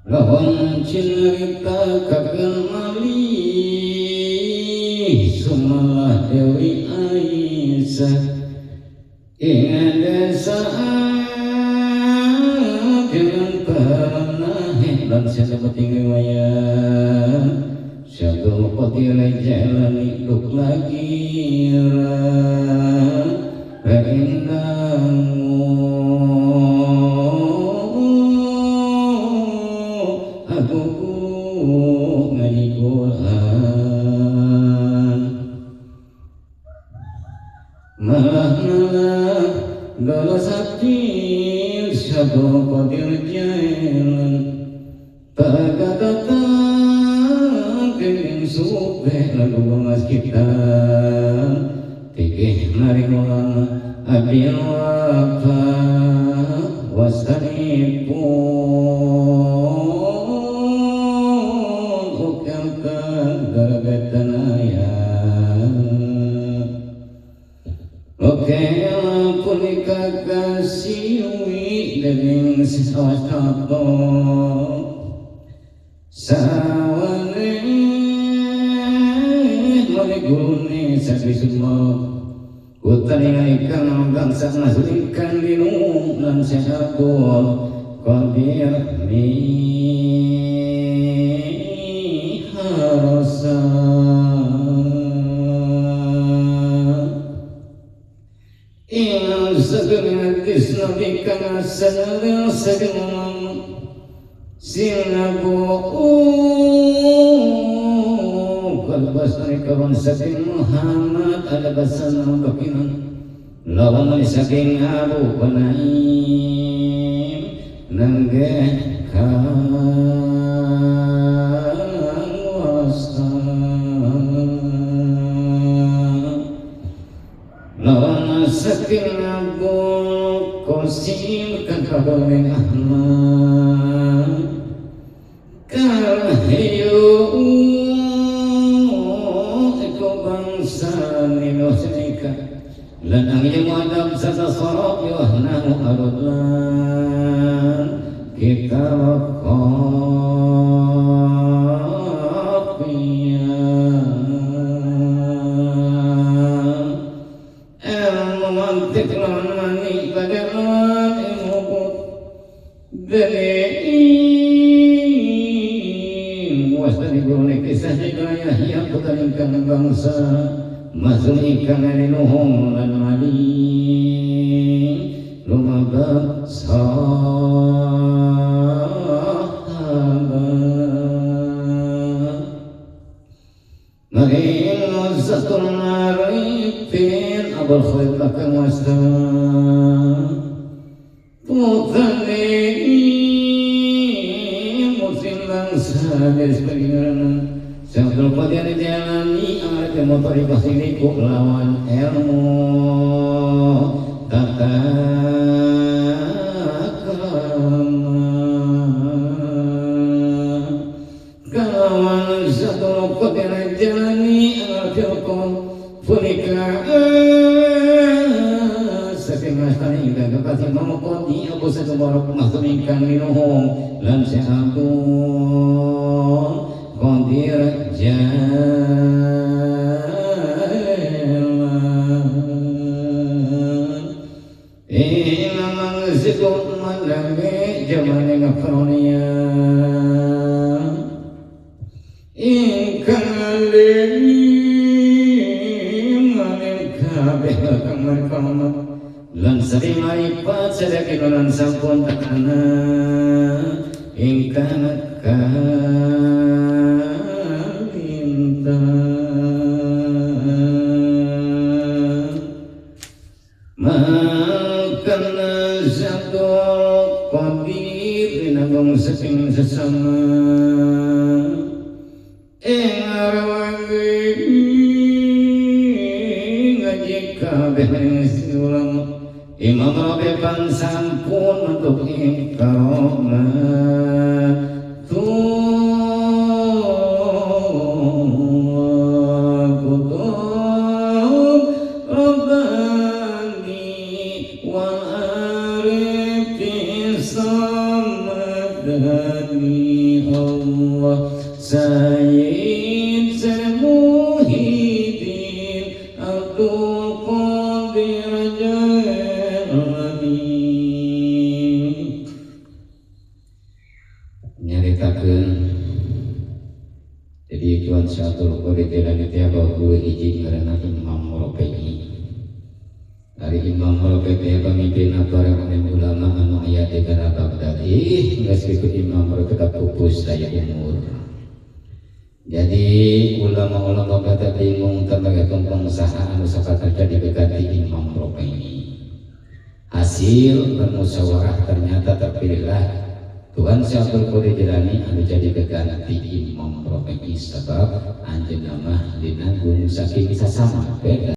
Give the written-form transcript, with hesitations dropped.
lawan cinarita kakeun malih sumalah Dewi Aisyah ingat saat jangan pernah dan saya dapat riwayat syadul qadir jalani duk lagi aku ngaji Quran malah dosa sakit syadul qadir jalan pagatatan kening supeh lagu bangas kita tikih mari ulama abdi wafa wasanipun ukamkan darabatan ayat oke ampun kakasiwi dening sesawasapa sawane mari gurune sabi semua Kutani ikan bangsa ngasulikan dinung lan sehakul qadir mi harasa inal segera kisna bika sadar segera sinabu kalbasani kawan saking Muhammad ada basan kakinan lawan saking Abu Qanaim nanggeh kawasa lawan saking Abu Qasim kan kawan Ahmad kahiyu lan angin muadab sasa sorok yohnahu arudlan kita wakofian ilmu mantik lan mani badan ilmu kut dari wasdani gurune kisah hidayah yang kutaningkan bangsa masunikan nuhung lan mali lumabab sahabat marin wazatul marifin abul khair lakang wasta putani muslim bangsa dari sebagainya Syadul qadir jalani ada motori pasiniku lawan ilmu tata kalawan syadul qadir jalani al-firqon funika saking astani ila kapati mamukoti aku sekebarok mahtumikan minuhum lan syahadun qadir jalan imam zikun mandangi jamane ngafronia ingkali manin kabeh kang markamat lan sering maripat sedakin lan sampun takana ingkana makana zatul qadir dinagong saking sesama arawangi ngaji kabeh ulama imam rabi pan sampun untuk karomat Al-Hadi Allah Sayyid Muhyiddin Abdul Qadir Jalani nyaritakeun jadi Tuan Syatul Qadir Jalani teh guru hiji ngaranna Imam Rafi'i. Dari Imam Rafi'i pamimpin para ulama anu aya di negara Baghdad geus kitu Imam Rafi'i pupus daya umur. Jadi ulama-ulama Baghdad bingung tentang tumpang saha anu sakata terjadi ganti Imam Rafi'i. Hasil bermusyawarah ternyata terpilihlah Tuan Syatul Qadir Jalani anu jadi keganti Imam Rafi'i sebab anjeunna mah dina gunung saking sasama beda